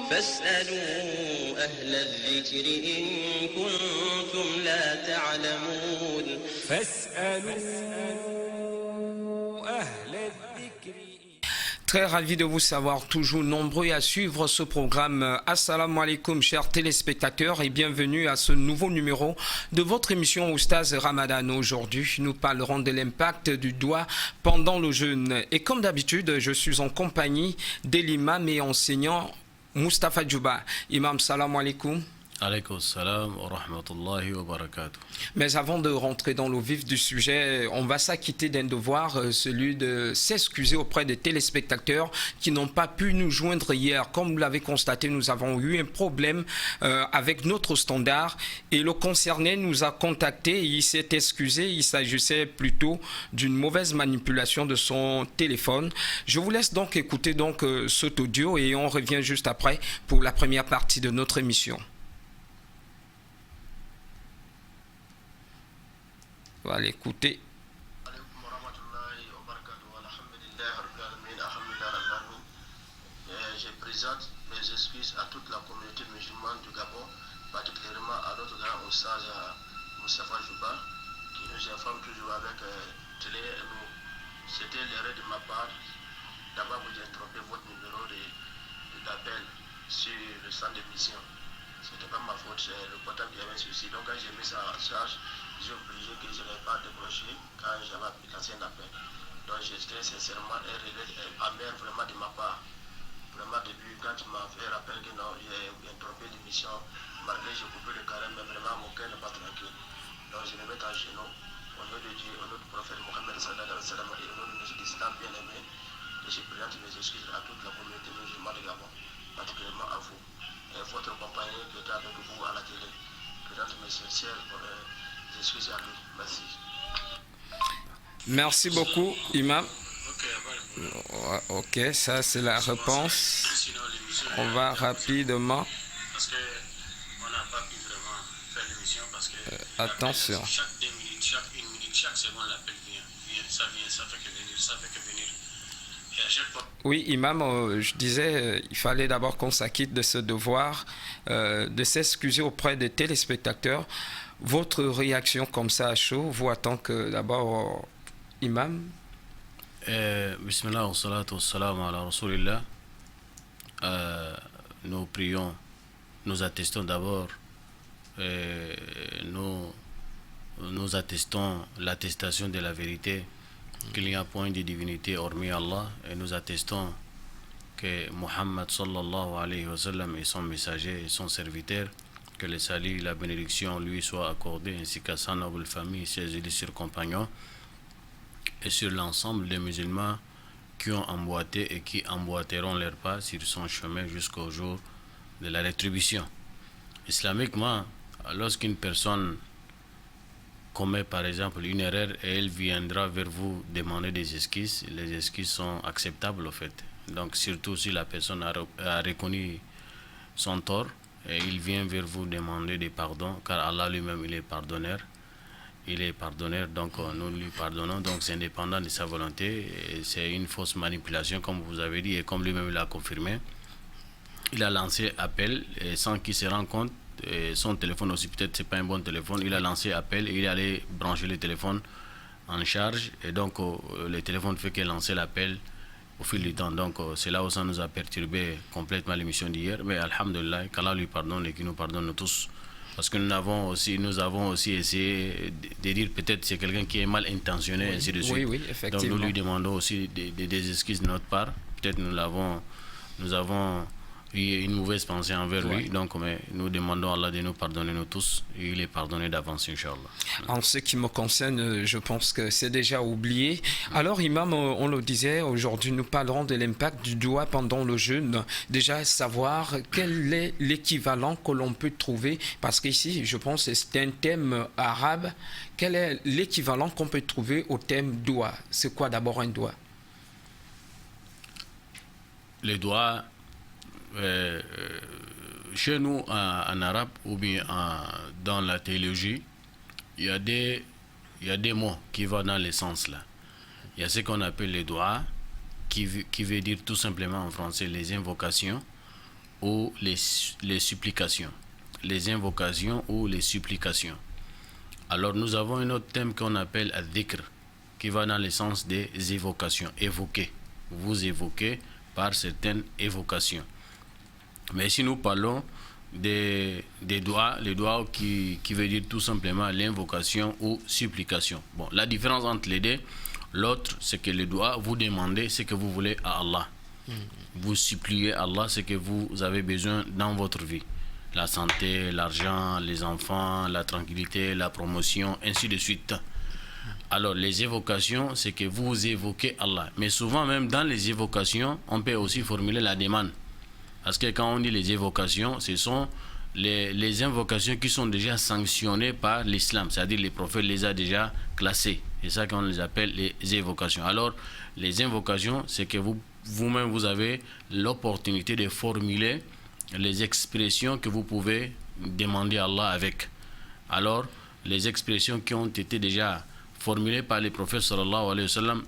فاسألوا أهل الذكر إن كنتم لا تعلمون Très ravi de vous savoir, toujours nombreux à suivre ce programme. Assalamu alaikum, chers téléspectateurs, et bienvenue à ce nouveau numéro de votre émission Oustaz Ramadan. Aujourd'hui, nous parlerons de l'impact du doigt pendant le jeûne. Et comme d'habitude, je suis en compagnie de l'imam et enseignant Mustafa Djouba. Imam, salam alaikum. Alaykoum salam wa rahmatullahi wa barakatuh. Mais avant de rentrer dans le vif du sujet, on va s'acquitter d'un devoir, celui de s'excuser auprès des téléspectateurs qui n'ont pas pu nous joindre hier. Comme vous l'avez constaté, nous avons eu un problème avec notre standard et le concerné nous a contacté et il s'est excusé. Il s'agissait plutôt d'une mauvaise manipulation de son téléphone. Je vous laisse donc écouter cet audio et on revient juste après pour la première partie de notre émission. On va l'écouter. Je présente mes excuses à toute la communauté musulmane du Gabon, particulièrement à notre grand Oustaz Moustapha Djouba, qui nous informe toujours avec télé et nous. C'était l'erreur de ma part d'avoir vous interrompu votre numéro d'appel sur le centre d'émission. Ce n'était pas ma faute, c'est le portable qui avait un souci. Donc quand j'ai mis ça en charge, j'ai obligé que je n'avais pas décroché quand j'avais lancé un appel. Donc j'étais sincèrement un regret amer vraiment de ma part. Vraiment depuis quand tu m'as fait rappel que non, j'ai interrompu l'émission, malgré j'ai coupé le carême, mais vraiment mon cœur n'est pas tranquille. Donc je me mets en genoux au nom de Dieu, au nom du prophète Mohammed sallallahu alayhi wa sallam et au nom de notre islam bien aimé. Et je présente mes excuses à toute la communauté musulmane de Gabon, particulièrement à vous. Et votre compagnie qui était avec vous à la télé. Présente mes sincères excuses à lui. Merci. Merci beaucoup, Imam. Ok, ça c'est la réponse. On va rapidement. Parce qu'on n'a pas pu vraiment faire l'émission parce que attention. Chaque 2 minutes, chaque 1 minute, chaque seconde, l'appel vient, ça fait que venir, ça fait que venir. Et à chaque fois. Oui, Imam, je disais, il fallait d'abord qu'on s'acquitte de ce devoir, de s'excuser auprès des téléspectateurs. Votre réaction comme ça à chaud, vous attend que d'abord, Imam. Bismillah wa salatu wa salam ala rasulillah. Nous prions, nous attestons d'abord, nous attestons l'attestation de la vérité, qu'il n'y a point de divinité hormis Allah, et nous attestons que Muhammad sallallahu alayhi wa sallam est son messager et son serviteur, que le salut et la bénédiction lui soient accordés, ainsi qu'à sa noble famille, ses illustres compagnons, et sur l'ensemble des musulmans qui ont emboîté et qui emboîteront leurs pas sur son chemin jusqu'au jour de la rétribution. Islamiquement, lorsqu'une personne commet par exemple une erreur et elle viendra vers vous demander des excuses, les excuses sont acceptables au fait. Donc surtout si la personne a reconnu son tort et il vient vers vous demander des pardons, car Allah lui-même il est pardonneur. Il est pardonneur, donc nous lui pardonnons, donc c'est indépendant de sa volonté, c'est une fausse manipulation comme vous avez dit et comme lui-même l'a confirmé. Il a lancé appel et sans qu'il se rende compte, et son téléphone aussi peut-être c'est pas un bon téléphone, il a lancé appel et il est allé brancher le téléphone en charge et donc le téléphone fait qu'il a lancé l'appel au fil du temps, donc c'est là où ça nous a perturbé complètement l'émission d'hier, mais alhamdulillah, qu'Allah lui pardonne et qu'il nous pardonne nous tous. Parce que nous avons aussi essayé de dire peut-être c'est quelqu'un qui est mal intentionné, ainsi de suite. Oui, effectivement. Donc nous lui demandons aussi des excuses de notre part. Peut-être nous avons eu une mauvaise pensée envers lui. Donc mais nous demandons à Allah de nous pardonner nous tous. Et il est pardonné d'avance, Inch'Allah. En ce qui me concerne, je pense que c'est déjà oublié. Alors, Imam, on le disait, aujourd'hui nous parlerons de l'impact du doigt pendant le jeûne. Déjà, savoir quel est l'équivalent que l'on peut trouver, parce qu'ici, je pense que c'est un thème arabe. Quel est l'équivalent qu'on peut trouver au thème doigt? C'est quoi d'abord un doigt? Le doigt, chez nous en arabe ou bien dans la théologie, il y a des mots qui vont dans le sens là. Il y a ce qu'on appelle les doigts, qui veut dire tout simplement en français les invocations, ou les supplications. Les invocations ou les supplications. Alors nous avons un autre thème qu'on appelle al-dhikr, qui va dans le sens des évocations, évoquer. Vous évoquez par certaines évocations. Mais si nous parlons des doigts, les doigts qui veut dire tout simplement l'invocation ou supplication. Bon, la différence entre les deux, l'autre c'est que les doigts, vous demandez ce que vous voulez à Allah. Vous suppliez à Allah ce que vous avez besoin dans votre vie. La santé, l'argent, les enfants, la tranquillité, la promotion, ainsi de suite. Alors les évocations, c'est que vous évoquez Allah. Mais souvent même dans les évocations, on peut aussi formuler la demande. Parce que quand on dit les évocations, ce sont les invocations qui sont déjà sanctionnées par l'islam. C'est-à-dire les prophètes les ont déjà classées. C'est ça qu'on les appelle les évocations. Alors les invocations, c'est que vous-même vous avez l'opportunité de formuler les expressions que vous pouvez demander à Allah avec. Alors, les expressions qui ont été déjà formulées par les prophètes sallallahu alayhi wa sallam,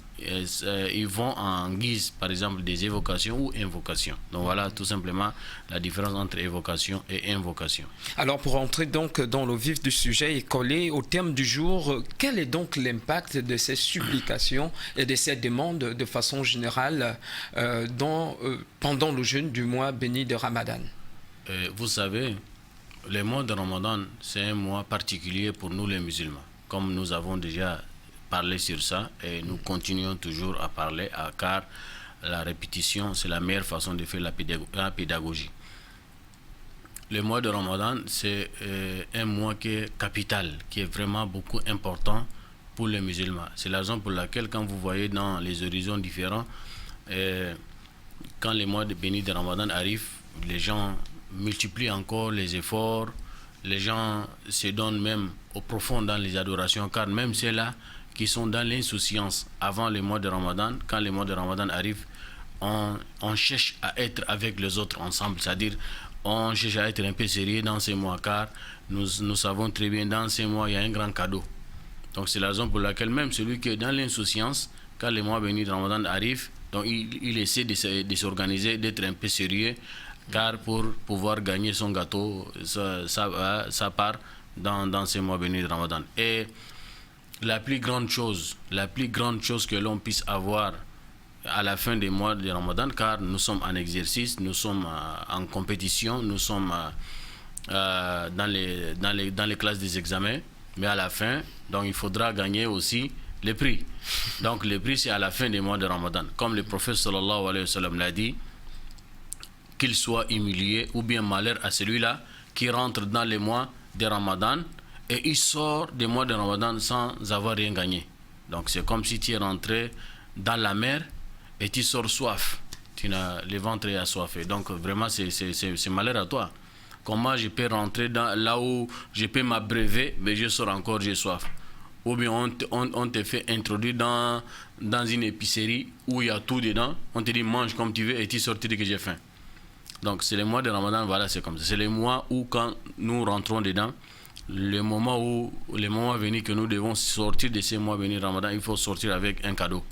ils vont en guise, par exemple, des évocations ou invocations. Donc voilà tout simplement la différence entre évocation et invocation. Alors pour entrer donc dans le vif du sujet et coller au thème du jour, quel est donc l'impact de ces supplications et de ces demandes de façon générale pendant le jeûne du mois béni de Ramadan? Vous savez, le mois de Ramadan, c'est un mois particulier pour nous les musulmans. Comme nous avons déjà parlé sur ça et nous continuons toujours à parler, car la répétition, c'est la meilleure façon de faire la pédagogie. Le mois de Ramadan, c'est un mois qui est capital, qui est vraiment beaucoup important pour les musulmans. C'est la raison pour laquelle, quand vous voyez dans les horizons différents, quand les mois de béni de Ramadan arrivent, les gens multiplient encore les efforts, les gens se donnent même au profond dans les adorations, car même ceux-là qui sont dans l'insouciance avant les mois de Ramadan, quand les mois de Ramadan arrivent, on cherche à être avec les autres ensemble, c'est-à-dire on cherche à être un peu sérieux dans ces mois, car nous savons très bien dans ces mois il y a un grand cadeau. Donc c'est la raison pour laquelle même celui qui est dans l'insouciance, quand les mois bénis de Ramadan arrivent, donc il essaie de s'organiser, d'être un peu sérieux, car pour pouvoir gagner son gâteau, ça part dans ces mois bénis de Ramadan. Et la plus grande chose que l'on puisse avoir à la fin des mois de Ramadan, car nous sommes en exercice, nous sommes en compétition, nous sommes dans les classes des examens, mais à la fin, donc il faudra gagner aussi les prix. Donc le prix, c'est à la fin des mois de Ramadan. Comme le prophète sallallahu alayhi wa sallam l'a dit, qu'il soit humilié ou bien malheur à celui-là qui rentre dans les mois de Ramadan et il sort des mois de Ramadan sans avoir rien gagné. Donc c'est comme si tu es rentré dans la mer et tu sors soif. Le ventre est assoiffé. Donc vraiment c'est malheur à toi. Comment je peux rentrer là où je peux m'abreuver, mais je sors encore, j'ai soif. Ou bien on te fait introduire dans une épicerie où il y a tout dedans, on te dit mange comme tu veux et tu sors, tu dis que j'ai faim. Donc c'est le mois de Ramadan, voilà, c'est comme ça. C'est le mois où quand nous rentrons dedans, le moment venu que nous devons sortir de ces mois bénis de Ramadan, il faut sortir avec un cadeau.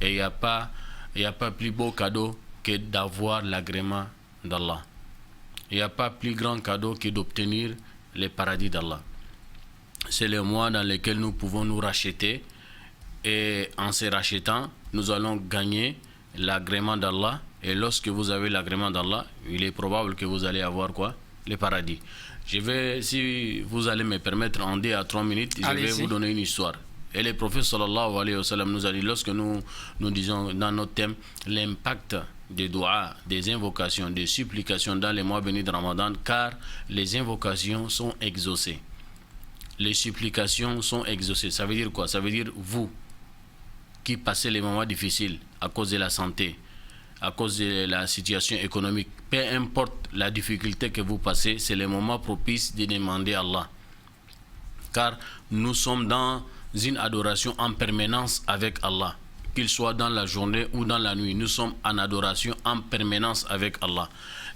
Et il n'y a pas plus beau cadeau que d'avoir l'agrément d'Allah. Il n'y a pas plus grand cadeau que d'obtenir le paradis d'Allah. C'est le mois dans lequel nous pouvons nous racheter. Et en se rachetant, nous allons gagner l'agrément d'Allah. Et lorsque vous avez l'agrément d'Allah, il est probable que vous allez avoir quoi? Le paradis. Si vous allez me permettre en 2 à 3 minutes, je vais vous donner une histoire. Et le prophète sallallahu alayhi wa sallam nous a dit, lorsque nous disons dans notre thème, l'impact des doigts, des invocations, des supplications dans les mois bénis de Ramadan, car les invocations sont exaucées. Les supplications sont exaucées. Ça veut dire quoi? Ça veut dire vous qui passez les moments difficiles à cause de la santé, à cause de la situation économique, peu importe la difficulté que vous passez, c'est le moment propice de demander à Allah. Car nous sommes dans une adoration en permanence avec Allah. Qu'il soit dans la journée ou dans la nuit, nous sommes en adoration en permanence avec Allah.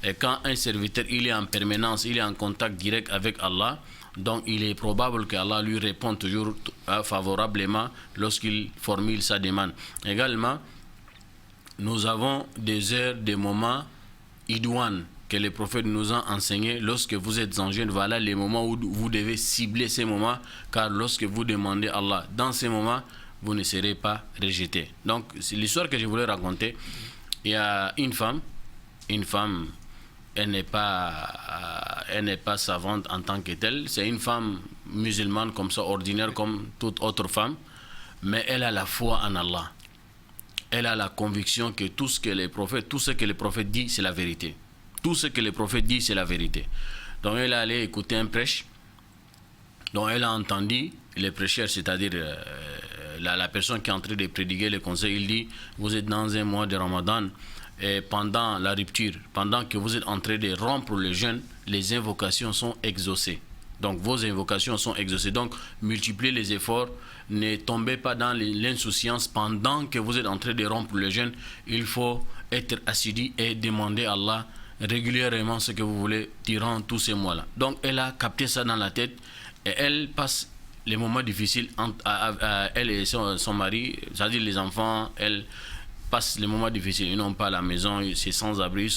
Et quand un serviteur il est en permanence, il est en contact direct avec Allah, donc il est probable qu'Allah lui réponde toujours favorablement lorsqu'il formule sa demande. Également, nous avons des heures, des moments idoines, que le prophète nous a enseigné, lorsque vous êtes en jeûne, voilà les moments où vous devez cibler ces moments, car lorsque vous demandez à Allah, dans ces moments, vous ne serez pas rejeté. Donc, c'est l'histoire que je voulais raconter. Il y a une femme, elle n'est pas savante en tant que telle, c'est une femme musulmane comme ça, ordinaire comme toute autre femme, mais elle a la foi en Allah. Elle a la conviction que tout ce que les prophètes disent, c'est la vérité. Tout ce que les prophètes disent, c'est la vérité. Donc elle est allée écouter un prêche. Donc elle a entendu les prêcheurs, c'est-à-dire la personne qui est en train de prédiquer le conseil. Il dit, vous êtes dans un mois de Ramadan et pendant la rupture, pendant que vous êtes en train de rompre le jeûne, les invocations sont exaucées. Donc vos invocations sont exaucées. Donc multipliez les efforts. Ne tombez pas dans l'insouciance pendant que vous êtes en train de rompre le jeûne. Il faut être assidu et demander à Allah régulièrement ce que vous voulez durant tous ces mois-là. Donc elle a capté ça dans la tête et elle passe les moments difficiles entre elle et son mari, c'est-à-dire les enfants. Elle passe les moments difficiles. Ils n'ont pas la maison, c'est sans abri.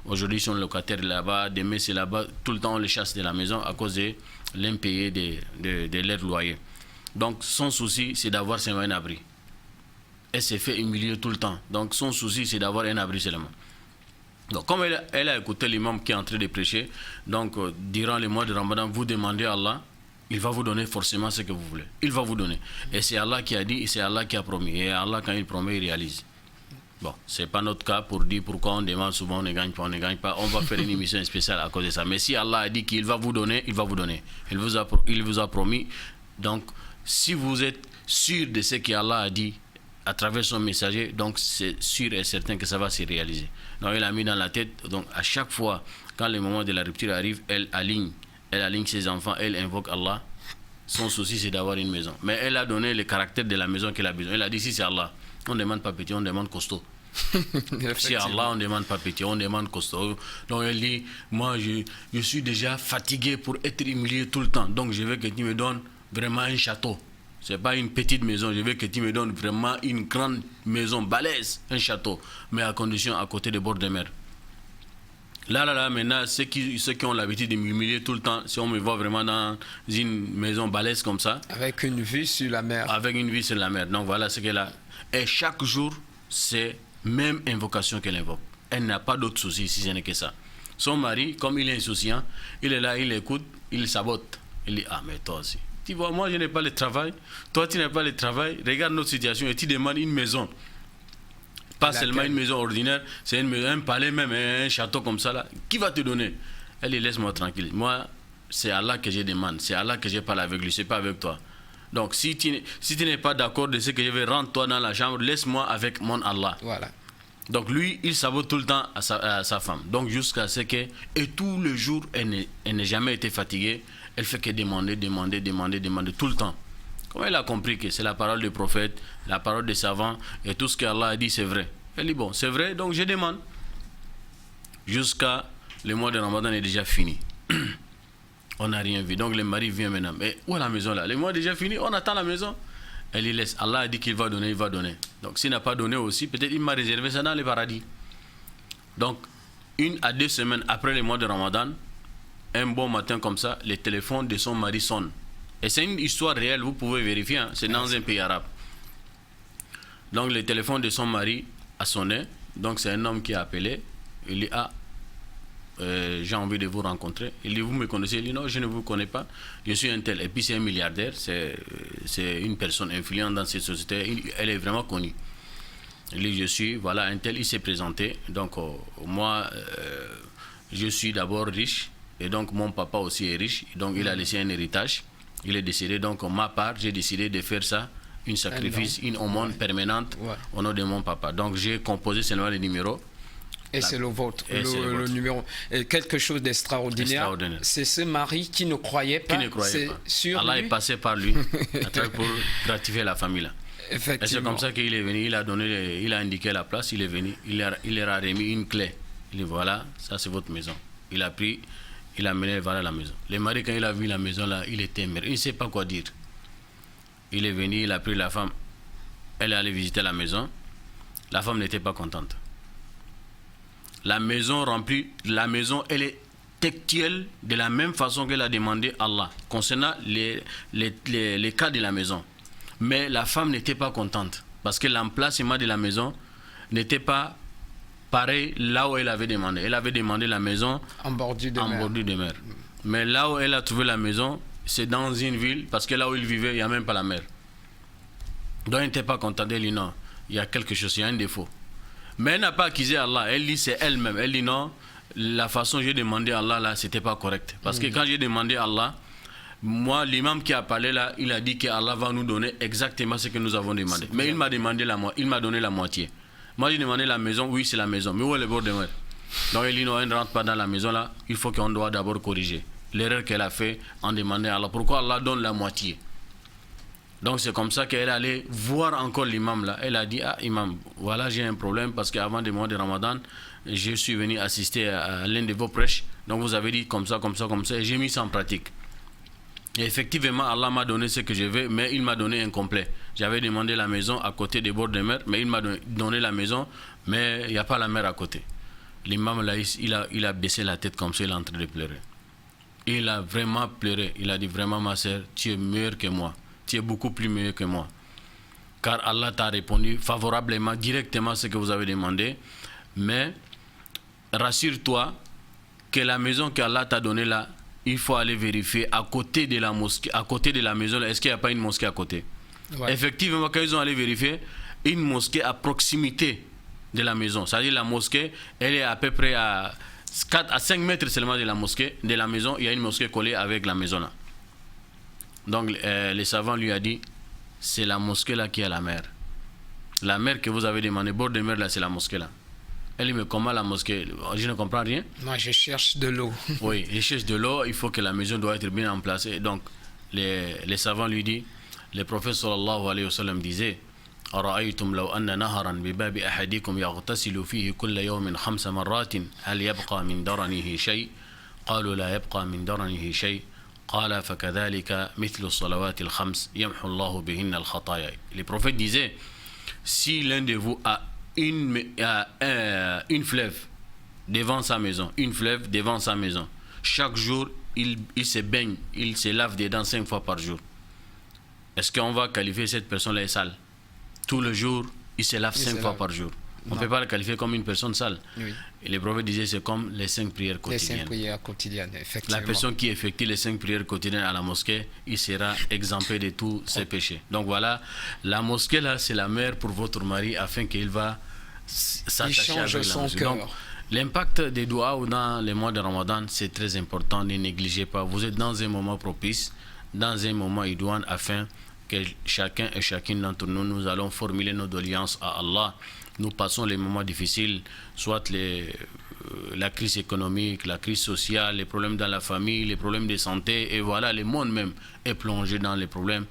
Aujourd'hui, ils sont locataires là-bas, demain c'est là-bas. Tout le temps, on les chasse de la maison à cause de l'impayé de leur loyer. Donc son souci, c'est d'avoir un abri. Elle s'est fait humilier tout le temps. Donc son souci, c'est d'avoir un abri seulement. Donc comme elle a écouté l'imam qui est en train de prêcher, donc durant les mois de Ramadan, vous demandez à Allah, il va vous donner forcément ce que vous voulez. Il va vous donner. Et c'est Allah qui a dit, et c'est Allah qui a promis. Et Allah, quand il promet, il réalise. Bon, ce n'est pas notre cas pour dire pourquoi on demande souvent, on ne gagne pas, on ne gagne pas. On va faire une émission spéciale à cause de ça. Mais si Allah a dit qu'il va vous donner, il va vous donner. Il vous a promis. Donc, si vous êtes sûr de ce qu'Allah a dit à travers son messager, donc c'est sûr et certain que ça va se réaliser. Donc, elle a mis dans la tête, donc à chaque fois, quand le moment de la rupture arrive, elle aligne ses enfants, elle invoque Allah. Son souci, c'est d'avoir une maison. Mais elle a donné le caractère de la maison qu'elle a besoin. Elle a dit, si c'est Allah, on ne demande pas petit, on demande costaud. Si Allah, on ne demande pas petit, on demande costaud. Donc elle dit, moi je suis déjà fatigué pour être humilié tout le temps. Donc je veux que tu me donnes vraiment un château. Ce n'est pas une petite maison, je veux que tu me donnes vraiment une grande maison, balèze, un château. Mais à condition à côté des bords de mer. Là, maintenant, ceux qui ont l'habitude de m'humilier tout le temps, si on me voit vraiment dans une maison balèze comme ça. Avec une vue sur la mer. Avec une vue sur la mer. Donc voilà ce qu'elle a. Et chaque jour, c'est même invocation qu'elle invoque. Elle n'a pas d'autre souci si ce n'est que ça. Son mari, comme il est insouciant, il est là, il écoute, il sabote. Il dit, ah mais toi aussi. Tu vois, moi je n'ai pas le travail, toi tu n'as pas le travail, regarde notre situation et tu demandes une maison. Pas seulement une maison ordinaire, c'est un palais même, un château comme ça là. Qui va te donner? Elle dit, laisse-moi tranquille. Moi, c'est Allah que je demande, c'est Allah que je parle avec lui, c'est pas avec toi. Donc si tu n'es pas d'accord de ce que je vais rendre toi dans la chambre, laisse-moi avec mon Allah. Voilà. Donc lui, il sabote tout le temps à sa femme. Donc jusqu'à ce que, et tout le jour, elle n'a jamais été fatiguée. Elle fait que demander tout le temps. Comme elle a compris que c'est la parole du prophète, la parole des savants, et tout ce qu'Allah a dit, c'est vrai. Elle dit, bon, c'est vrai, donc je demande. Jusqu'à le mois de Ramadan est déjà fini. On n'a rien vu. Donc le mari vient maintenant. Mais où est la maison là? Le mois est déjà fini, on attend la maison. Elle y laisse. Allah a dit qu'il va donner, il va donner. Donc s'il n'a pas donné aussi, peut-être il m'a réservé ça dans le paradis. Donc 1 à 2 semaines après le mois de Ramadan, un bon matin comme ça, le téléphone de son mari sonne. Et c'est une histoire réelle, vous pouvez vérifier, hein, c'est dans un pays arabe. Donc le téléphone de son mari a sonné. Donc c'est un homme qui a appelé. Il dit, ah, j'ai envie de vous rencontrer. Il dit, vous me connaissez? Il dit, non, je ne vous connais pas. Je suis un tel. Et puis c'est un milliardaire, c'est une personne influente dans cette société. Elle est vraiment connue. Il dit, je suis, voilà, un tel. Il s'est présenté. Donc moi, je suis d'abord riche. Et donc mon papa aussi est riche. Donc il a laissé un héritage. Il est décidé, donc ma part, j'ai décidé de faire ça, une sacrifice, une aumône permanente au nom de mon papa. Donc j'ai composé seulement les numéros. Et c'est le vôtre, le numéro. Et quelque chose d'extraordinaire. C'est ce mari qui ne croyait pas. Qui ne croyait pas. Sur Allah lui. est passé par lui pour gratifier la famille là. Effectivement. Et c'est comme ça qu'il est venu, il a indiqué la place, il est venu, il leur a remis une clé. Il dit, voilà, ça c'est votre maison. Il a pris, il a mené vers la maison. Le mari, quand il a vu la maison là, il était émerveillé. Il ne sait pas quoi dire. Il est venu, il a pris la femme. Elle est allée visiter la maison. La femme n'était pas contente. la maison remplie, la maison, elle est textuelle de la même façon qu'elle a demandé Allah, concernant les cas de la maison. Mais la femme n'était pas contente, parce que l'emplacement de la maison n'était pas pareil là où elle avait demandé. Elle avait demandé la maison en bordure de mer. Mais là où elle a trouvé la maison, c'est dans une ville, parce que là où il vivait, il n'y a même pas la mer. Donc elle n'était pas contente, elle dit non, il y a quelque chose, il y a un défaut. Mais elle n'a pas accusé Allah, elle dit c'est elle-même. Elle dit non, la façon dont j'ai demandé à Allah là, c'était pas correct. Parce que quand j'ai demandé à Allah, moi, l'imam qui a parlé là, il a dit que Allah va nous donner exactement ce que nous avons demandé. Mais il m'a demandé il m'a donné la moitié. Moi j'ai demandé la maison, oui c'est la maison, mais où est le bord de mer? Donc il dit non, elle ne rentre pas dans la maison là, il faut qu'on doit d'abord corriger l'erreur qu'elle a fait en demandant à Allah. Pourquoi Allah donne la moitié? Donc c'est comme ça qu'elle allait voir encore l'imam là. Elle a dit, ah imam, voilà j'ai un problème parce qu'avant le mois de Ramadan, je suis venu assister à l'un de vos prêches. Donc vous avez dit comme ça, comme ça, comme ça, et j'ai mis ça en pratique. Et effectivement, Allah m'a donné ce que je veux, mais il m'a donné incomplet. J'avais demandé la maison à côté des bords de mer, mais il m'a donné la maison, mais il n'y a pas la mer à côté. L'imam là, il a baissé la tête comme ça, il est en train de pleurer. Il a vraiment pleuré. Il a dit vraiment ma sœur, tu es meilleure que moi. Tu es beaucoup plus meilleur que moi. Car Allah t'a répondu favorablement, directement à ce que vous avez demandé. Mais rassure-toi que la maison qu'Allah t'a donnée là, il faut aller vérifier à côté de la mosquée, à côté de la maison, est-ce qu'il n'y a pas une mosquée à côté? Ouais. Effectivement, quand ils ont allé vérifier, une mosquée à proximité de la maison. C'est-à-dire la mosquée, elle est à peu près à 4 à 5 mètres seulement de la mosquée, de la maison. Il y a une mosquée collée avec la maison là. Donc les savants lui a dit, c'est la mosquée là qui est à la mer. La mer que vous avez demandé, bord de mer là, c'est la mosquée là. Elle dit, mais comment la mosquée? Je ne comprends rien. Moi, je cherche de l'eau. Oui, je cherche de l'eau, il faut que la maison doit être bien emplacée. Donc, les savants lui disent, le prophète sallallahu alayhi wa sallam disait, أرأيتم لو أن نهرا بباب أحدكم يغتسل فيه كل يوم 5 مرات هل يبقى من درنه شيء؟ قالوا لا يبقى من درنه شيء. قال فكذلك مثل الصلوات الخمس يمحو الله بهن الخطايا. Le prophète disait, si l'un de vous a une fleuve devant sa maison, une fleuve devant sa maison, chaque jour il se baigne, il se lave dedans 5 fois par jour. Est-ce qu'on va qualifier cette personne-là sale? Tout le jour, il se lave 5 fois par jour. On ne peut pas le qualifier comme une personne sale. Oui. Et les prophètes disaient c'est comme les 5 prières quotidiennes. Les 5 prières quotidiennes, effectivement. La personne qui effectue les 5 prières quotidiennes à la mosquée, il sera exempté de tous ses péchés. Donc voilà, la mosquée là, c'est la mère pour votre mari afin qu'il va s'attacher avec son cœur. L'impact des doigts dans les mois de Ramadan, c'est très important, ne négligez pas. Vous êtes dans un moment propice, dans un moment idoine afin que chacun et chacune d'entre nous, nous allons formuler nos doléances à Allah. Nous passons les moments difficiles, soit la crise économique, la crise sociale, les problèmes dans la famille, les problèmes de santé, et voilà, le monde même est plongé dans les problèmes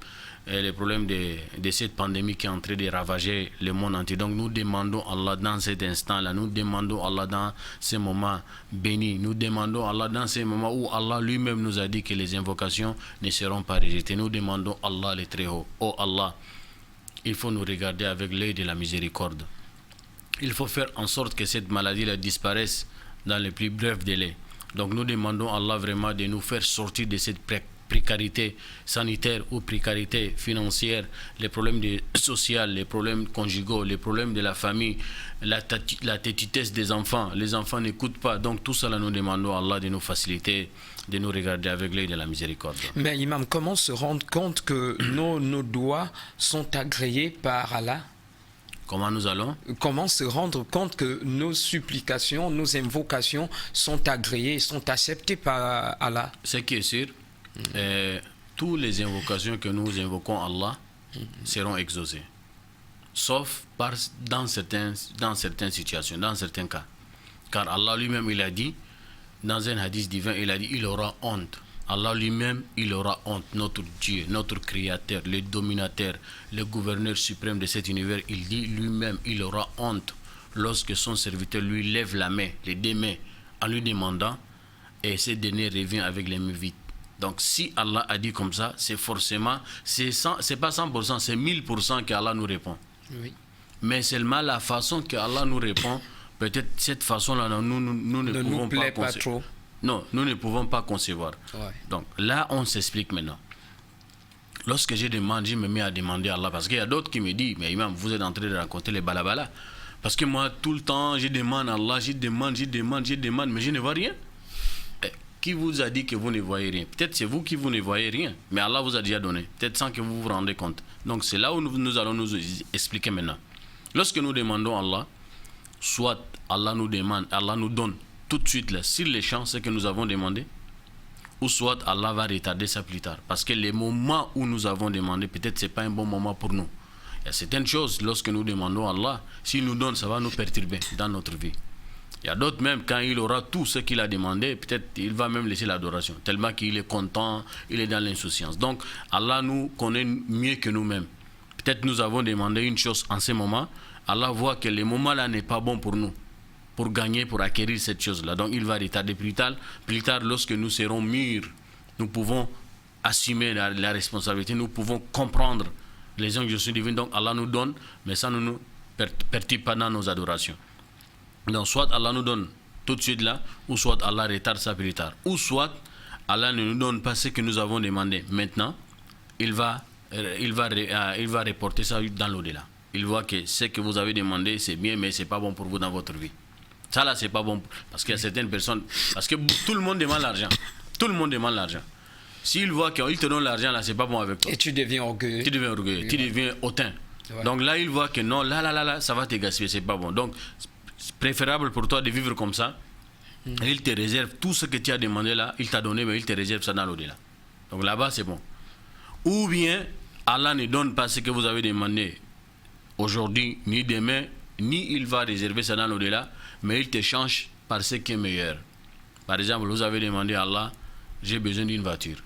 de cette pandémie qui est en train de ravager le monde entier. Donc nous demandons Allah dans cet instant-là, nous demandons Allah dans ces moments bénis, nous demandons Allah dans ces moments où Allah lui-même nous a dit que les invocations ne seront pas rejetées. Nous demandons Allah le Très-Haut. Oh Allah, il faut nous regarder avec l'œil de la miséricorde. Il faut faire en sorte que cette maladie-là disparaisse dans les plus brefs délais. Donc nous demandons à Allah vraiment de nous faire sortir de cette précarité sanitaire ou précarité financière, les problèmes sociaux, les problèmes conjugaux, les problèmes de la famille, la têtitesse des enfants. Les enfants n'écoutent pas. Donc tout cela, nous demandons à Allah de nous faciliter, de nous regarder avec l'œil de la miséricorde. Mais imam, comment se rendre compte que nos doigts sont agréés par Allah? Comment nous allons? Comment se rendre compte que nos supplications, nos invocations sont agréées, sont acceptées par Allah? Ce qui est sûr, toutes les invocations que nous invoquons Allah seront exaucées. Sauf dans certaines situations, dans certains cas. Car Allah lui-même, il a dit, dans un hadith divin, il a dit, il aura honte. Allah lui-même, il aura honte, notre Dieu, notre Créateur, le dominateur, le gouverneur suprême de cet univers. Il dit lui-même, il aura honte lorsque son serviteur lui lève la main, les deux mains, en lui demandant, et ce dernier revient avec les mains vides. Donc si Allah a dit comme ça, c'est forcément, c'est pas 100%, c'est 1000% qu'Allah nous répond. Oui. Mais seulement la façon qu'Allah nous répond peut-être cette façon-là, nous ne Ne pouvons nous plaît pas pas trop. Non, nous ne pouvons pas concevoir. Ouais. Donc là, on s'explique maintenant. Lorsque je demande, je me mets à demander à Allah, parce qu'il y a d'autres qui me disent, mais imam, vous êtes en train de raconter les balabala. Parce que moi, tout le temps, je demande à Allah, je demande, mais je ne vois rien. Qui vous a dit que vous ne voyez rien? Peut-être c'est vous qui vous ne voyez rien, mais Allah vous a déjà donné, peut-être sans que vous vous rendez compte. Donc c'est là où nous allons nous expliquer maintenant. Lorsque nous demandons à Allah, soit Allah nous demande, Allah nous donne tout de suite là, sur les champs, ce que nous avons demandé, ou soit Allah va retarder ça plus tard. Parce que les moments où nous avons demandé, peut-être ce n'est pas un bon moment pour nous. Il y a certaines choses, lorsque nous demandons à Allah, s'il nous donne, ça va nous perturber dans notre vie. Il y a d'autres même, quand il aura tout ce qu'il a demandé, peut-être il va même laisser l'adoration, tellement qu'il est content, il est dans l'insouciance. Donc Allah nous connaît mieux que nous-mêmes. Peut-être nous avons demandé une chose en ce moment, Allah voit que le moment-là n'est pas bon pour nous, pour gagner, pour acquérir cette chose-là. Donc il va retarder plus tard, lorsque nous serons mûrs, nous pouvons assumer la responsabilité, nous pouvons comprendre les injonctions divines. Donc Allah nous donne, mais ça ne nous perturbe pas dans nos adorations. Donc soit Allah nous donne tout de suite là, ou soit Allah retarde ça plus tard. Ou soit Allah ne nous donne pas ce que nous avons demandé maintenant, il va reporter ça dans l'au-delà. Il voit que ce que vous avez demandé c'est bien, mais c'est pas bon pour vous dans votre vie. Ça là c'est pas bon, parce qu'il y a certaines personnes, parce que tout le monde demande l'argent. Tout le monde demande l'argent. S'il voit qu'il te donne l'argent là, c'est pas bon avec toi. Et tu deviens orgueilleux. Tu deviens orgueilleux, tu deviens hautain. Ouais. Donc là il voit que non, là, ça va te gaspiller, c'est pas bon. Donc c'est préférable pour toi de vivre comme ça. Et il te réserve tout ce que tu as demandé là, il t'a donné, mais il te réserve ça dans l'au-delà. Donc là-bas c'est bon. Ou bien Allah ne donne pas ce que vous avez demandé aujourd'hui, ni demain, ni il va réserver ça dans l'au-delà, mais il te change par ce qui est meilleur. Par exemple, vous avez demandé à Allah, j'ai besoin d'une voiture.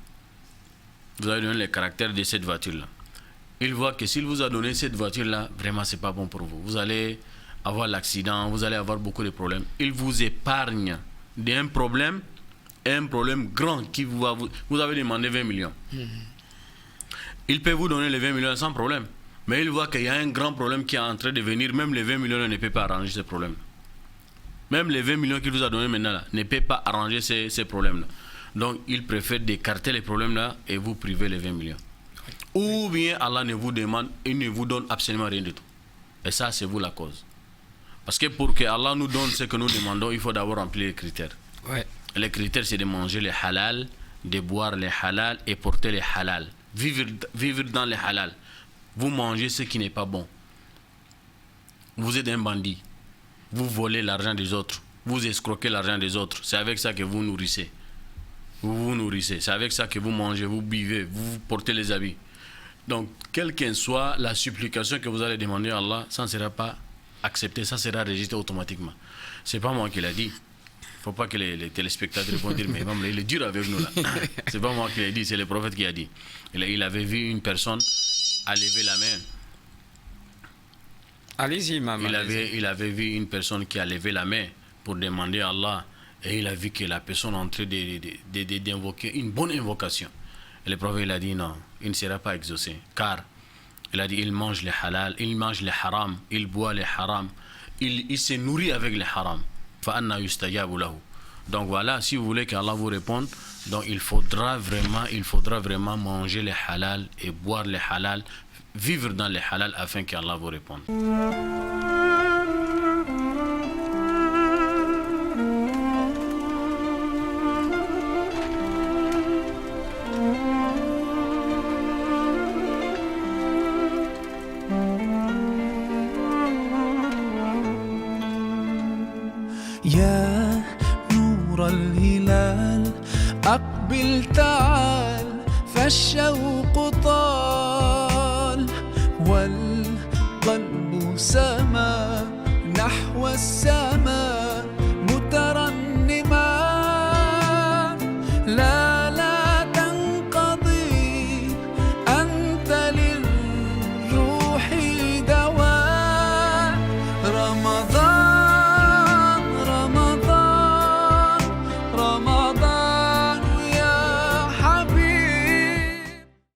Vous avez donné le caractère de cette voiture-là. Il voit que s'il vous a donné cette voiture-là, vraiment c'est pas bon pour vous. Vous allez avoir l'accident, vous allez avoir beaucoup de problèmes. Il vous épargne d'un problème, un problème grand qui vous avez demandé 20 millions. Il peut vous donner les 20 millions sans problème. Mais il voit qu'il y a un grand problème qui est en train de venir. Même les 20 millions ne peuvent pas arranger ce problème. Même les 20 millions qu'il vous a donné maintenant là, ne peuvent pas arranger ces problèmes-là. Donc il préfère d'écarter les problèmes-là et vous priver les 20 millions. Ou bien Allah ne vous demande, il ne vous donne absolument rien du tout. Et ça, c'est vous la cause. Parce que pour que Allah nous donne ce que nous demandons, il faut d'abord remplir les critères. Ouais. Les critères, c'est de manger les halal, de boire les halal et porter les halal. Vivre dans les halal. Vous mangez ce qui n'est pas bon. Vous êtes un bandit. Vous volez l'argent des autres. Vous escroquez l'argent des autres. C'est avec ça que vous nourrissez. Vous vous nourrissez. C'est avec ça que vous mangez, vous buvez, vous portez les habits. Donc, quelle qu'en soit la supplication que vous allez demander à Allah, ça ne sera pas accepté, ça sera rejeté automatiquement. C'est pas moi qui l'ai dit. Il ne faut pas que les téléspectateurs vont dire, mais il est dur avec nous là. C'est pas moi qui l'ai dit, c'est le prophète qui a dit. Il avait vu une personne à lever la main. Allez-y, maman. Il avait vu une personne qui a levé la main pour demander à Allah, et il a vu que la personne est en train d'invoquer une bonne invocation. Et le prophète il a dit non, il ne sera pas exaucé, car il a dit il mange les halal, il mange les haram, il boit les haram, il se nourrit avec les haram. فَأَنَّا يُسْتَجَابُ لَهُ. Donc voilà, si vous voulez qu'Allah vous réponde, donc il faudra vraiment manger les halal et boire les halal, vivre dans les halal afin qu'Allah vous réponde. يا نور الهلال أقبل تعال فالشوق طال والقلب سما نحو السماء